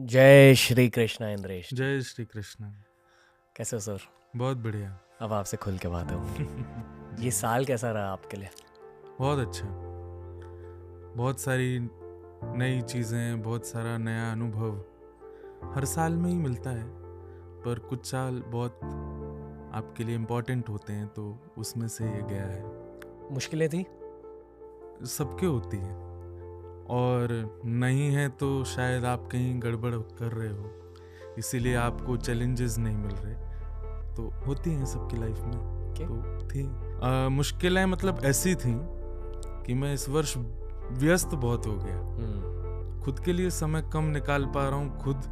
जय श्री कृष्णा इंद्रेश। जय श्री कृष्ण। कैसे हो सर? बहुत बढ़िया। अब आपसे खुल के बात हो। ये साल कैसा रहा आपके लिए? बहुत अच्छा। बहुत सारी नई चीज़ें, बहुत सारा नया अनुभव हर साल में ही मिलता है, पर कुछ साल बहुत आपके लिए इम्पोर्टेंट होते हैं, तो उसमें से ये गया है। मुश्किलें थी? सबके होती हैं, और नहीं है तो शायद आप कहीं गड़बड़ कर रहे हो, इसीलिए आपको चैलेंजेस नहीं मिल रहे। तो होती हैं सबकी लाइफ में। क्या? तो थी मुश्किलें, मतलब ऐसी थी कि मैं इस वर्ष व्यस्त बहुत हो गया। खुद के लिए समय कम निकाल पा रहा हूँ, खुद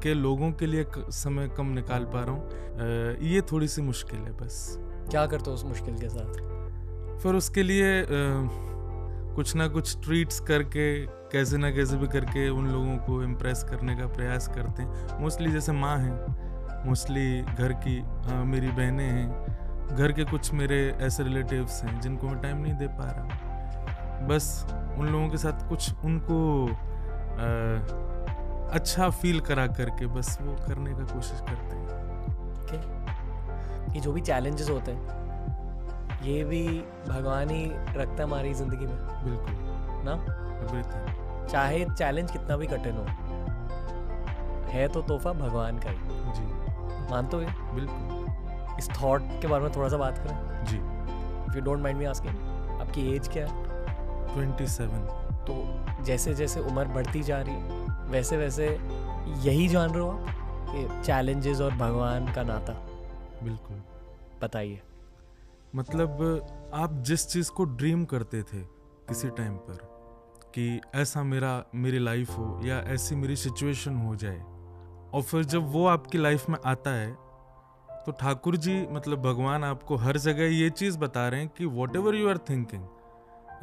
के लोगों के लिए समय कम निकाल पा रहा हूँ। ये थोड़ी सी मुश्किल है बस। क्या करते हो उस मुश्किल के साथ? फिर उसके लिए कुछ ना कुछ ट्रीट्स करके, कैसे ना कैसे भी करके उन लोगों को इम्प्रेस करने का प्रयास करते हैं। मोस्टली जैसे माँ हैं, मोस्टली घर की मेरी बहनें हैं, घर के कुछ मेरे ऐसे रिलेटिव्स हैं जिनको मैं टाइम नहीं दे पा रहा हूँ। बस उन लोगों के साथ कुछ उनको अच्छा फील करा करके बस वो करने का कोशिश करते हैं। ये जो भी चैलेंजेस होते हैं, ये भी भगवान ही रखता है हमारी जिंदगी में। बिल्कुल ना? एवरीथिंग। चाहे चैलेंज कितना भी कठिन हो, है तो तोहफा भगवान का ही। जी मानते हो ये? बिल्कुल। इस थॉट के बारे में थोड़ा सा बात करें। जी। If you don't mind me asking, आपकी एज क्या है? 27। तो जैसे जैसे उम्र बढ़ती जा रही है, वैसे वैसे यही जान रहे हो आप कि चैलेंजेस और भगवान का नाता? बिल्कुल। बताइए। मतलब आप जिस चीज़ को ड्रीम करते थे किसी टाइम पर कि ऐसा मेरी लाइफ हो या ऐसी मेरी सिचुएशन हो जाए, और फिर जब वो आपकी लाइफ में आता है, तो ठाकुर जी, मतलब भगवान, आपको हर जगह ये चीज़ बता रहे हैं कि whatever you are thinking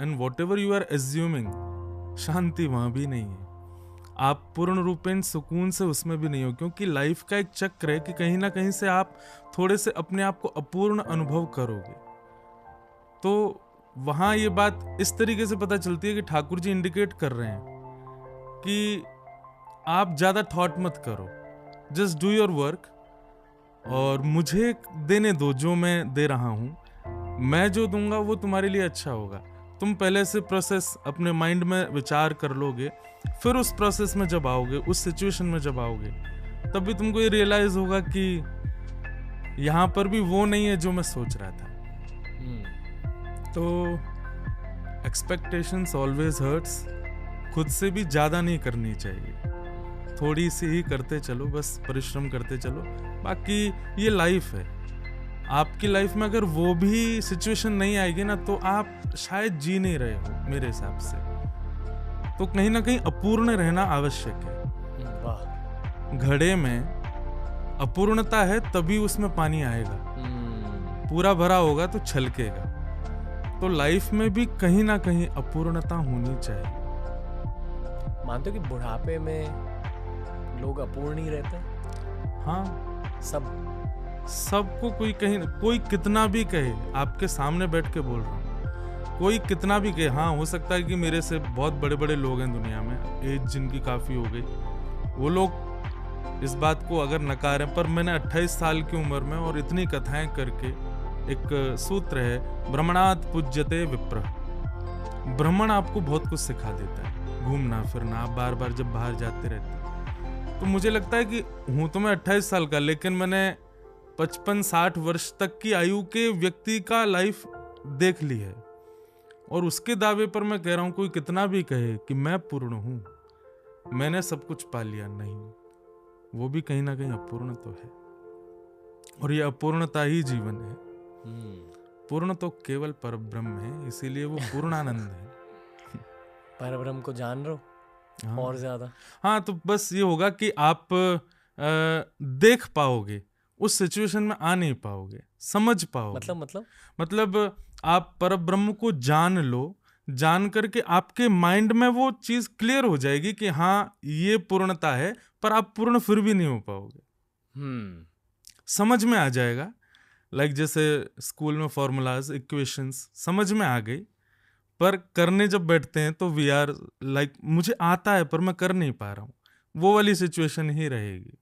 and whatever you are assuming, शांति वहाँ भी नहीं है। आप पूर्ण रूपेण सुकून से उसमें भी नहीं हो, क्योंकि लाइफ का एक चक्र है कि कहीं ना कहीं से आप थोड़े से अपने आप को अपूर्ण अनुभव करोगे। तो वहाँ ये बात इस तरीके से पता चलती है कि ठाकुर जी इंडिकेट कर रहे हैं कि आप ज़्यादा थॉट मत करो, जस्ट डू योर वर्क, और मुझे देने दो जो मैं दे रहा हूँ। मैं जो दूंगा वो तुम्हारे लिए अच्छा होगा। तुम पहले से प्रोसेस अपने माइंड में विचार कर लोगे, फिर उस प्रोसेस में जब आओगे, उस सिचुएशन में जब आओगे, तब भी तुमको ये रियलाइज होगा कि यहाँ पर भी वो नहीं है जो मैं सोच रहा था। तो एक्सपेक्टेशंस ऑलवेज हर्ट्स। खुद से भी ज़्यादा नहीं करनी चाहिए, थोड़ी सी ही करते चलो, बस परिश्रम करते चलो। बाकी ये लाइफ है। आपकी लाइफ में अगर वो भी सिचुएशन नहीं आएगी ना, तो आप शायद जी नहीं रहे हो मेरे हिसाब से। तो कहीं ना कहीं अपूर्ण रहना आवश्यक है। वाह। घड़े में अपूर्णता है तभी उसमें पानी आएगा, पूरा भरा होगा तो छलकेगा। तो लाइफ में भी कहीं ना कहीं अपूर्णता होनी चाहिए। मानते हो कि बुढ़ापे में लोग अपूर्ण ही रहते हैं? हाँ, सबको कोई कितना भी कहे, आपके सामने बैठ के बोल रहा हूँ, कोई कितना भी कहे। हाँ, हो सकता है कि मेरे से बहुत बड़े बड़े लोग हैं दुनिया में, एज जिनकी काफ़ी हो गई, वो लोग इस बात को अगर नकारें, पर मैंने 28 साल की उम्र में और इतनी कथाएं करके, एक सूत्र है, भ्रमणात् पूज्यते विप्र। भ्रमण आपको बहुत कुछ सिखा देता है, घूमना फिरना, आप बार बार जब बाहर जाते रहते हैं। तो मुझे लगता है कि हूँ तो मैं 28 साल का, लेकिन मैंने 55-60 वर्ष तक की आयु के व्यक्ति का लाइफ देख ली है, और उसके दावे पर मैं कह रहा हूँ, कोई कितना भी कहे कि मैं पूर्ण हूँ, मैंने सब कुछ पा लिया, नहीं, वो भी कहीं ना कहीं अपूर्ण तो है, और ये अपूर्णता ही जीवन है। पूर्ण तो केवल परब्रह्म है, इसीलिए वो पूर्णानंद है। परब्रह्म को जान रहे हो? हाँ। और ज्यादा? हाँ, तो बस ये होगा कि आप देख पाओगे, उस सिचुएशन में आ नहीं पाओगे, समझ पाओगे। मतलब आप परब्रह्म को जान लो, जान करके आपके माइंड में वो चीज क्लियर हो जाएगी कि हाँ, ये पूर्णता है, पर आप पूर्ण फिर भी नहीं हो पाओगे। समझ में आ जाएगा। लाइक जैसे स्कूल में फॉर्मूलाज, इक्वेशंस समझ में आ गई, पर करने जब बैठते हैं तो वी आर लाइक, मुझे आता है पर मैं कर नहीं पा रहा हूँ, वो वाली सिचुएशन ही रहेगी।